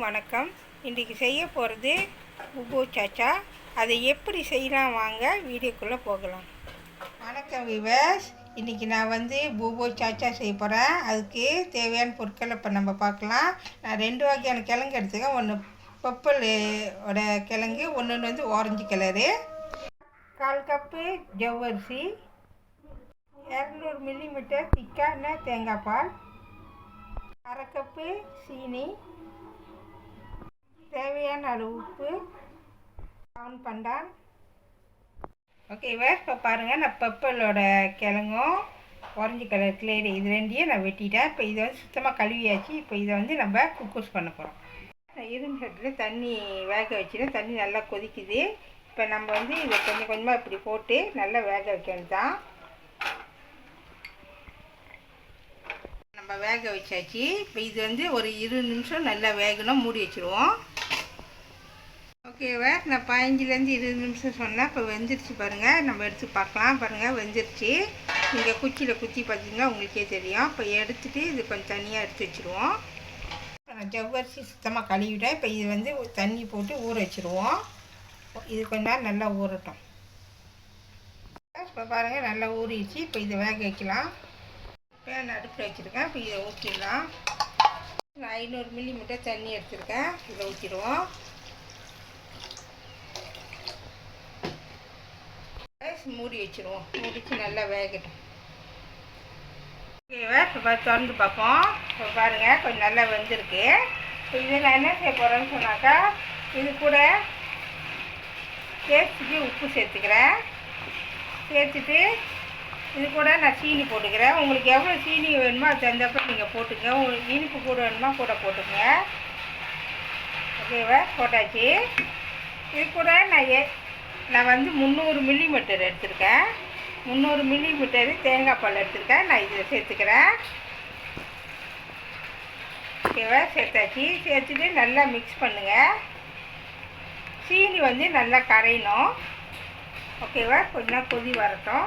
வணக்கம். இன்றைக்கி செய்ய போகிறது புபூர் சாச்சா. அதை எப்படி செய்யலாம் வாங்க வீடியோக்குள்ளே போகலாம். வணக்கம் விவர்ஸ். இன்றைக்கி நான் புபூர் சாச்சா செய்ய போகிறேன். அதுக்கு தேவையான பொருட்களை இப்போ நம்ம பார்க்கலாம். நான் 2 வகையான கிழங்கு எடுத்துக்கேன். ஒன்று பர்பிளோட கிழங்கு, ஒன்று ஆரஞ்சு கலரு. 1/4 கப்பு ஜவ்வரிசி, 200 மில்லிமீட்டர் திக்கான தேங்காய் பால், 1/2 கப்பு சீனி, தேவையான அளவு உப்பு, ஆன் பண்ணால். ஓகேவா, இப்போ பாருங்கள், நான் பர்பிளோட கிழங்கும் ஆரஞ்சு கலர் கிளேடு இது ரெண்டையும் நான் வெட்டிட்டேன். இப்போ இதை சுத்தமாக கழுவியாச்சு. இப்போ இதை நம்ம குக்கூஸ் பண்ண போகிறோம். நான் இரும்பு சட்டியில் தண்ணி வேக வச்சுட்டேன். தண்ணி நல்லா கொதிக்குது. இப்போ நம்ம இதை கொஞ்சம் கொஞ்சமாக இப்படி போட்டு நல்லா வேக வைக்கிறது தான். நம்ம வேக வச்சாச்சு. இப்போ இது ஒரு 20 நிமிஷம் நல்லா வேகணும். மூடி வச்சுருவோம். ஓகேவா, நான் 15லேருந்து 20 நிமிஷம் சொன்னேன். இப்போ வெந்துருச்சு பாருங்கள். நம்ம எடுத்து பார்க்கலாம். பாருங்கள், வெந்துருச்சு. நீங்கள் குச்சியில் குத்தி பார்த்தீங்கன்னா உங்களுக்கே தெரியும். இப்போ எடுத்துகிட்டு இது கொஞ்சம் தனியாக எடுத்து வச்சுருவோம். நான் ஜவ்வரிசி சுத்தமாக கழுவிட்டேன். இப்போ இது தண்ணி போட்டு ஊற வச்சுருவோம். இது கொஞ்ச நேரம் நல்லா ஊறட்டும். இப்போ பாருங்கள், நல்லா ஊறிடுச்சு. இப்போ இதை வேக வைக்கலாம். பேன் அடுப்பில் வச்சுருக்கேன். இப்போ இதை ஊற்றிடலாம். நான் 500 மில்லிமீட்டர் தண்ணி எடுத்துருக்கேன். இதை ஊற்றிடுவோம். மூடி வச்சுருவோம். மூடிச்சு நல்லா வேகட்டும். ஓகேவா, இப்போ திறந்து பார்ப்போம். இப்போ பாருங்கள், கொஞ்சம் நல்லா வெந்திருக்கு. இப்போ இதை நான் என்ன செய்ய போகிறேன்னு சொன்னாக்கா, இது கூட டேஸ்ட்டுக்கு உப்பு சேர்த்துக்கிறேன். சேர்த்துட்டு இது கூட நான் சீனி போட்டுக்கிறேன். உங்களுக்கு எவ்வளோ சீனி வேணுமோ அது தகுந்தப்ப நீங்கள் போட்டுங்க. உங்களுக்கு இனிப்பு கூட வேணுமா கூட போட்டுங்க. ஓகேவா, போட்டாச்சு. இது கூட நான் 300 மில்லிமீட்டர் எடுத்திருக்கேன். 300 மில்லிமீட்டர் தேங்காய் பால் எடுத்திருக்கேன். நான் இதில் சேர்த்துக்கிறேன். ஓகேவா, சேர்த்தாச்சு. சேர்த்துட்டு நல்லா மிக்ஸ் பண்ணுங்கள். சீனி நல்லா கரையணும். ஓகேவா, கொஞ்சம் கொதி வரட்டும்.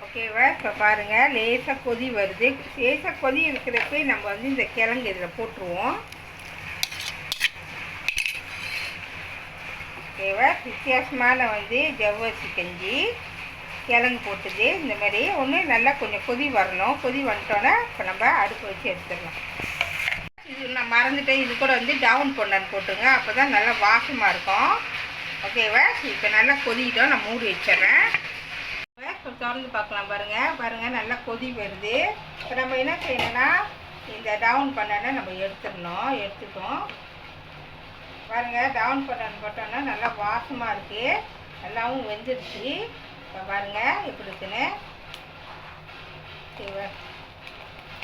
ஓகேவா, இப்போ பாருங்கள், லேசாக கொதி வருது. லேசாக கொதி இருக்கிறப்ப நம்ம இந்த கிழங்கு இதில் போட்டுருவோம். ஓகேவா, வித்தியாசமான ஜவ்வரிசி கஞ்சி கிழங்கு போட்டுது. இந்த மாதிரி ஒன்று நல்லா கொஞ்சம் கொதி வரணும். கொதி வந்துட்டோன்னே இப்போ நம்ம அடுப்பு வச்சு எடுத்துடலாம். இது நான் மறந்துட்டேன். இது கூட டவுன் பண்ணான்னு போட்டுங்க. அப்போ தான் நல்லா வாசமாக இருக்கும். ஓகேவா, இப்போ நல்லா கொதிக்கிட்டோம். நான் மூடி வச்சிட்றேன். இப்போ திறந்து பார்க்கலாம். பாருங்கள் நல்லா கொதி வருது. இப்போ நம்ம என்ன செய்யணும்னா, இந்த டவுன் பண்ணானே நம்ம எடுத்துட்டோம். பாருங்கள், டவுன் பண்ணான்னு போட்டோன்னா நல்லா வாசமாக இருக்குது. நல்லாவும் வெந்துருச்சு. இப்போ பாருங்கள் எப்படி இருக்குன்னு. ஓகேவா,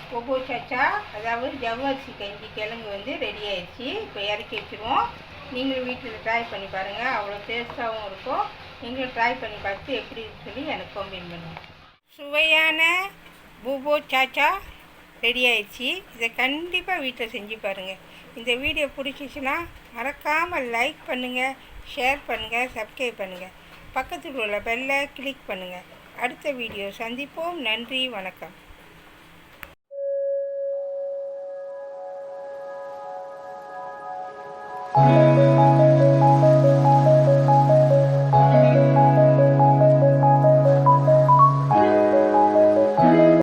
புபூர் சாச்சா அதாவது ஜவ்வரிசி கஞ்சி கிழங்கு ரெடி ஆயிடுச்சு. இப்போ இறக்கி வச்சுருவோம். நீங்களும் வீட்டில் ட்ரை பண்ணி பாருங்கள். அவ்வளோ டேஸ்ட்டாகவும் இருக்கும். நீங்களும் ட்ரை பண்ணி பார்த்து எப்படி சொல்லி எனக்கு கமெண்ட் பண்ணுங்கள். சுவையான புபூர் சாச்சா ரெடி ஆயிடுச்சு. இதை கண்டிப்பாக வீட்டில் செஞ்சு பாருங்கள். இந்த வீடியோ பிடிச்சிச்சின்னா மறக்காமல் லைக் பண்ணுங்கள், ஷேர் பண்ணுங்கள், சப்ஸ்கிரைப் பண்ணுங்கள். பக்கத்தில் உள்ள பெல்லை கிளிக் பண்ணுங்கள். அடுத்த வீடியோ சந்திப்போம். நன்றி, வணக்கம்.